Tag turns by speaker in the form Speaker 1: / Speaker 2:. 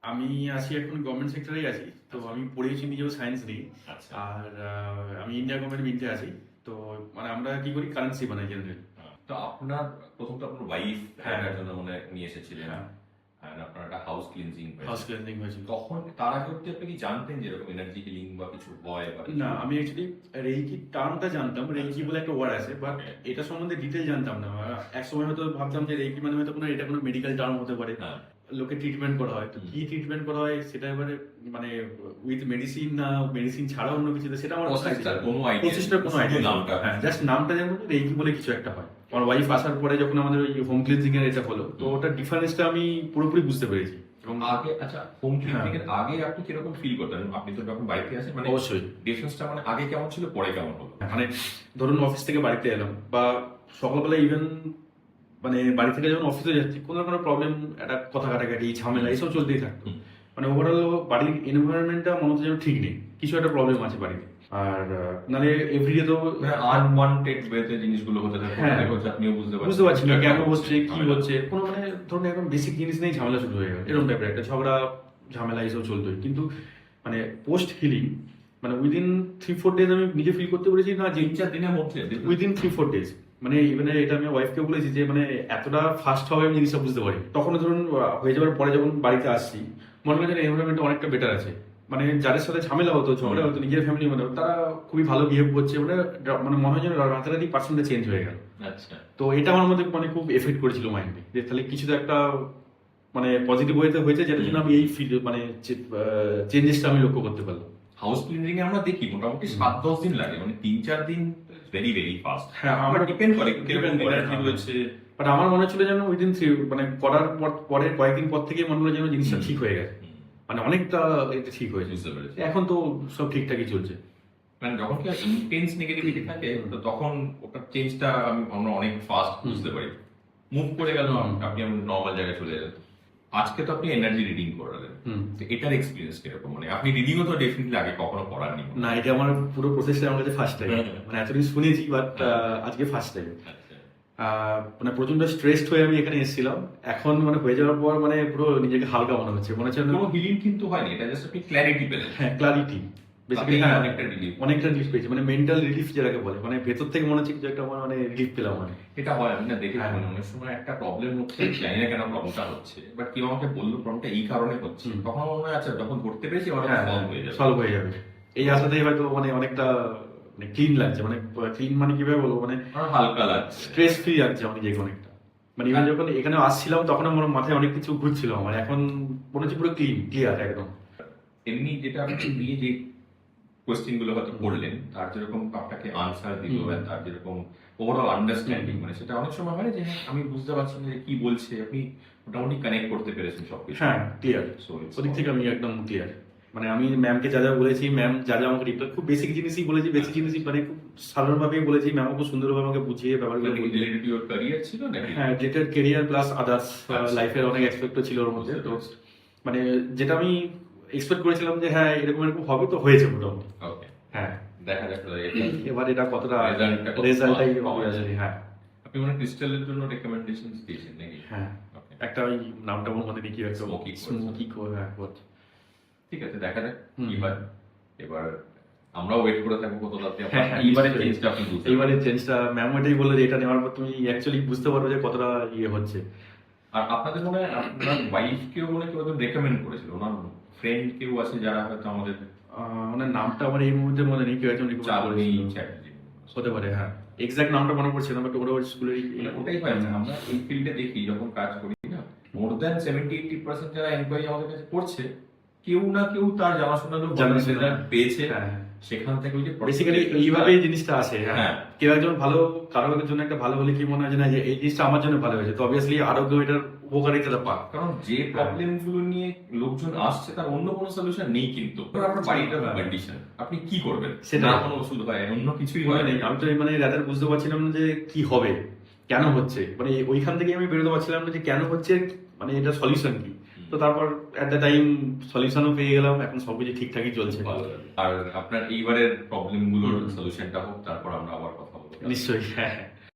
Speaker 1: আমি আছি এখন গভর্নমেন্ট সেক্টরেই আছি। তো আমি পড়িয়েছি নিজেও সায়েন্স নিয়ে।
Speaker 2: আচ্ছা।
Speaker 1: আর আমি ইন্ডিয়া গভর্নমেন্ট মিন্টে আছি। তো মানে আমরা কি করি কারেন্সি বানাই জেনারেলি।
Speaker 2: তো আপনার প্রথম তো আপনার ওয়াইফ
Speaker 1: হ্যাঁ।
Speaker 2: এটার জন্য মানে নিয়ে এসেছিলেন।
Speaker 1: হ্যাঁ,
Speaker 2: আর আপনার একটা হাউস ক্লিনজিং
Speaker 1: হাউস ক্লিনজিং হয়েছিল।
Speaker 2: তখন তার আগে অব্দি আপনি কি জানতেন যে এরকম এনার্জি হিলিং বা কিছু হয় বা কিছু?
Speaker 1: না, আমি অ্যাকচুয়ালি রেইকি টার্মটা জানতাম। রেইকি বলে একটা ওয়ার্ড আছে, বাট
Speaker 2: Okay.
Speaker 1: এটা সম্বন্ধে ডিটেইল জানতাম না। একসময় হয়তো ভাবতাম যে রেইকি মানে হয়তো কোনো এটা কোনো মেডিকেল টার্ম হতে পারে।
Speaker 2: হ্যাঁ।
Speaker 1: লোকে ট্রিটমেন্ট করা হয়। তো কি ট্রিটমেন্ট করা হয় সেটা এবারে মানে উইথ মেডিসিন না মেডিসিন ছাড়া অন্য কিছু, সেটা আমার
Speaker 2: প্রসেসটার কোনো আইডিয়া
Speaker 1: প্রসেসটার কোনো
Speaker 2: শুধু
Speaker 1: আইডিয়া
Speaker 2: নামটা।
Speaker 1: হ্যাঁ, জাস্ট নামটা জানবো যে রেইকি বলে কিছু একটা হয়। আমার ওয়াইফ আসার পরে যখন আমাদের ওই হোম ক্লিনজিং এর এটা হলো, তো ওটার ডিফারেন্সটা আমি পুরোপুরি বুঝতে পেরেছি। এবং
Speaker 2: আগে আচ্ছা হোম ক্লিনজিং এর আগে আপনি কিরকম ফিল করতেন? আপনি তো যখন বাড়িতে আসেন মানে
Speaker 1: অবশ্যই
Speaker 2: ডিফারেন্সটা মানে আগে কেমন ছিল পরে কেমন হলো?
Speaker 1: মানে ধরুন অফিস থেকে বাড়িতে এলাম বা সকালবেলা ইভেন মানে বাড়ি থেকে যখন অফিসে যাচ্ছি কোনো না কোনো প্রবলেম, একটা কথা কাটাকাটি ঝামেলা এইসব চলতেই থাকতো। মানে ওভারঅল বাড়ির এনভায়রনমেন্টটা মনে হচ্ছে যেন ঠিক নেই, কিছু একটা প্রবলেম আছে বাড়িতে। আর নাহলে এভরিডে তো
Speaker 2: মানে আনওয়ান্টেড ওয়েতে জিনিসগুলো হতে থাকে।
Speaker 1: হ্যাঁ।
Speaker 2: দেখা যাচ্ছে আপনিও বুঝতে
Speaker 1: পারছি না কেন হচ্ছে কি
Speaker 2: ঝামেলা।
Speaker 1: হচ্ছে, কোনো মানে ধরুন একদম বেসিক জিনিস নেই ঝামেলা শুরু হয়ে গেল, এরকম টাইপের একটা ঝগড়া ঝামেলা এইসব চলতোই। কিন্তু মানে পোস্ট হিলিং মানে উইদিন 3-4 ডেজ আমি নিজে ফিল করতে পেরেছি না যে
Speaker 2: 3-4 দিনের মধ্যে
Speaker 1: উইদিন 3-4 ডেজ মানে ইভেন এটা আমি ওয়াইফকে বলেছি যে মানে এতটা ফাস্ট হবে আমি জিনিসটা বুঝতে পারি। তখন ধরুন হয়ে যাওয়ার পরে যখন বাড়িতে আসছি মনে হয় যেন এনভায়রনমেন্টটা অনেকটা বেটার আছে। মানে যাদের সাথে ঝামেলা হতো ঝগড়া হতো নিজের ফ্যামিলি মানে তারা খুবই ভালো বিহেভ করছে, মানে মানে মনে হয় যেন রাতারাতি পার্সেন্টটা চেঞ্জ হয়ে গেল।
Speaker 2: আচ্ছা।
Speaker 1: তো এটা আমার মধ্যে মানে খুব এফেক্ট করেছিল মাইন্ডে, যে তাহলে কিছু তো একটা মানে পজিটিভ ওয়েতে হয়েছে যেটার জন্য আমি এই ফিল মানে চেঞ্জেসটা আমি লক্ষ্য করতে পারলাম।
Speaker 2: হাউস ক্লিনিং এ আমরা দেখি মোটামুটি 7-10 দিন লাগে, মানে 3-4 দিন ভেরি ভেরি ফাস্ট।
Speaker 1: হ্যাঁ,
Speaker 2: আমরা
Speaker 1: আমরা
Speaker 2: ডিপেন্ড করে কিরকম
Speaker 1: depend করে,
Speaker 2: এনার্জি
Speaker 1: হ্যাঁ।
Speaker 2: রয়েছে।
Speaker 1: বাট আমার মনে হচ্ছিল যেন উইদিন মানে করার পরে কয়েকদিন পর থেকে মনে হলো যেন জিনিসটা ঠিক হয়ে গেছে, মানে অনেকটা এটা ঠিক হয়েছে।
Speaker 2: বুঝতে পেরেছি।
Speaker 1: এখন তো সব ঠিকঠাকই চলছে।
Speaker 2: মানে যখন কি ইন্টেন্স নেগেটিভিটি থাকে তো তখন ওটার চেঞ্জটা আমরা অনেক ফাস্ট বুঝতে পারি। মুভ করে গেল আপনি নর্মাল জায়গায় চলে এলেন। আজকে তো আপনি এনার্জি রিডিং করালেন। তো এটার এক্সপেরিয়েন্স কিরকম? মানে আপনি রিডিংও তো ডেফিনেটলি আগে কখনো করাননি।
Speaker 1: না, এটা আমার পুরো প্রসেসটা আমার কাছে ফার্স্ট টাইম। মানে এতদিন শুনেছি বাট আজকে ফার্স্ট টাইম। মানে প্রচন্ড স্ট্রেসড হয়ে আমি এখানে এসেছিলাম, এখন মানে হয়ে যাওয়ার পর মানে পুরো নিজেকে হালকা মনে হচ্ছে, মনে হচ্ছে
Speaker 2: কোনো হিলিং কিন্তু হয়নি, এটা জাস্ট আপনি ক্ল্যারিটি পেলেন।
Speaker 1: হ্যাঁ ক্লারিটি বেসিক্যালি,
Speaker 2: তাতেই
Speaker 1: হ্যাঁ
Speaker 2: অনেকটা relief।
Speaker 1: পেয়েছি, মানে মেন্টাল রিলিফ যেটাকে বলে, মানে ভেতর থেকে মনে হচ্ছে কিছু একটা আমার মানে রিলিফ পেলাম মানে।
Speaker 2: এটা হয়, আমি না দেখেছি
Speaker 1: হ্যাঁ।
Speaker 2: অনেক সময় একটা প্রবলেম হচ্ছে, জানি না কেন প্রবলেমটা হচ্ছে, বাট কেউ আমাকে বললো প্রবলেমটা এই কারণে হচ্ছে, তখন আমার মনে হয় আচ্ছা যখন ধরতে পেরেছি আমার সলভ হয়ে যাবে।
Speaker 1: সলভ হয়ে যাবে এই আশাতেই হয়তো মানে অনেকটা মানে ক্লিন লাগছে, মানে ক্লিন মানে কিভাবে বলবো মানে
Speaker 2: আমার হালকা লাগছে।
Speaker 1: স্ট্রেস ফ্রি লাগছে আমি নিজেকে অনেকটা। মানে ইভেন যখন এখানে আসছিলাম তখন আমার মাথায় অনেক কিছু ঘুরছিল আমার, এখন মনে হচ্ছে পুরো ক্লিয়ার একদম।
Speaker 2: এমনি যেটা আপনি দিয়ে যে কোয়েশ্চেন গুলো হয়তো করলেন তার যেরকম আপনাকে আনসার দিল বা তার যেরকম ওভারঅল আন্ডারস্ট্যান্ডিং, মানে সেটা অনেক সময় হয় যে হ্যাঁ, আমি বুঝতে পারছি না যে কি বলছে, আপনি মোটামুটি কানেক্ট করতে পেরেছেন সবকিছু।
Speaker 1: হ্যাঁ ক্লিয়ার,
Speaker 2: So it's
Speaker 1: ওদিক থেকে আমি একদম ক্লিয়ার। মানে আমি ম্যামকে যা যা বলেছি, ম্যাম যা যা আমাকে রিপ্লাই, খুব বেসিক জিনিসই বলেছি, বেসিক জিনিসই মানে খুব সাধারণভাবেই বলেছি, ম্যাম খুব সুন্দরভাবে আমাকে বুঝিয়ে ব্যাপারগুলো বলেছে।
Speaker 2: রিলেটেড টু ইওর ক্যারিয়ার ছিল নাকি?
Speaker 1: হ্যাঁ, রিলেটেড ক্যারিয়ার প্লাস আদার্স
Speaker 2: আচ্ছা।
Speaker 1: লাইফের অনেক অ্যাসপেক্টও ছিল ওর মধ্যে। তো মানে যেটা আমি এক্সপেক্ট করেছিলাম যে হ্যাঁ এরকম এরকম হবে, তো হয়েছে মোটামুটি।
Speaker 2: ওকে,
Speaker 1: হ্যাঁ,
Speaker 2: দেখা যাক
Speaker 1: এবার এটা কতটা
Speaker 2: রেজাল্টটা
Speaker 1: রেজাল্টটাই
Speaker 2: পাওয়া
Speaker 1: হবে।
Speaker 2: যায়।
Speaker 1: হ্যাঁ
Speaker 2: আপনি মানে ক্রিস্টালের জন্য রেকমেন্ডেশন দিয়েছেন নাকি?
Speaker 1: হ্যাঁ,
Speaker 2: ওকে,
Speaker 1: একটা ওই নামটা আমার মনে নেই কি একটা
Speaker 2: Smoky Quartz।
Speaker 1: স্মোকি হ্যাঁ quartz।
Speaker 2: ঠিক আছে, দেখা যাক
Speaker 1: হুম।
Speaker 2: কি হয়। এবার আমরাও ওয়েট করে থাকবো কত তাতে
Speaker 1: হ্যাঁ, হ্যাঁ,
Speaker 2: এইবারে
Speaker 1: নিশ্চয়ই।
Speaker 2: চেঞ্জটা আপনি বুঝতে
Speaker 1: এইবারে চেঞ্জটা ম্যাম এটাই বললো যে এটা নেওয়ার পর তুমি অ্যাকচুয়ালি বুঝতে পারবে যে কতটা ইয়ে হচ্ছে।
Speaker 2: আর আপনাদের মনে হয় আপনার ওয়াইফকেও মনে কেউ রেকমেন্ড করেছিল, ওনার ফ্রেন্ড কেউ আছে যারা হয়তো আমাদের
Speaker 1: ওনার নামটা আমার এই মুহূর্তে মনে নেই, কেউ একজন রিকমেন্ড
Speaker 2: চাঁদনি
Speaker 1: করেছিল।
Speaker 2: চ্যাটার্জি।
Speaker 1: হতে পারে, হ্যাঁ এক্সাক্ট নামটা মনে পড়ছে না, বাট ওরা ওই স্কুলেরই।
Speaker 2: মানে ওটাই হয় না, আমরা এই ফিল্ডে দেখি যখন কাজ করি না, মোর দ্যান 70-80% যারা এনকোয়ারি আমাদের কাছে করছে কেউ না কেউ তার জানাশোনা লোক
Speaker 1: জানাশোনা
Speaker 2: রেজাল্ট পেয়েছে,
Speaker 1: হ্যাঁ
Speaker 2: সেখান থেকে ওই যে
Speaker 1: বেসিক্যালি এইভাবেই জিনিসটা আসে। হ্যাঁ,
Speaker 2: হ্যাঁ।
Speaker 1: কেউ একজন ভালো, কারোর জন্য একটা ভালো হলে কি মনে হয় যে না যে এই জিনিসটা আমার জন্য ভালো হয়েছে, তো অবভিয়াসলি আরো কেউ এটার উপকারিতাটা পাক।
Speaker 2: কারণ যে প্রবলেম গুলো নিয়ে লোকজন আসছে তার অন্য কোনো সলিউশন নেই, কিন্তু আপনার বাড়িটা কন্ডিশন আপনি কি করবেন,
Speaker 1: সেটা
Speaker 2: না কোনো ওষুধ হয় অন্য কিছুই
Speaker 1: মনে
Speaker 2: হয়
Speaker 1: নেই, আমি তো মানে রাতের বুঝতে পারছিলাম না যে কি হবে, কেন হচ্ছে, মানে ওইখান থেকে আমি বেরোতে পারছিলাম না যে কেন হচ্ছে, মানে এটা সলিউশন কি। তো তারপর এট দ্য টাইম সলিউশনও পেয়ে গেলাম, এখন সবকিছু ঠিকঠাকই চলছে।
Speaker 2: আর আপনার এইবারের প্রবলেম গুলোর সলিউশনটা হোক, তারপর আমরা আবার কথা বলবো।
Speaker 1: নিশ্চয়ই, হ্যাঁ।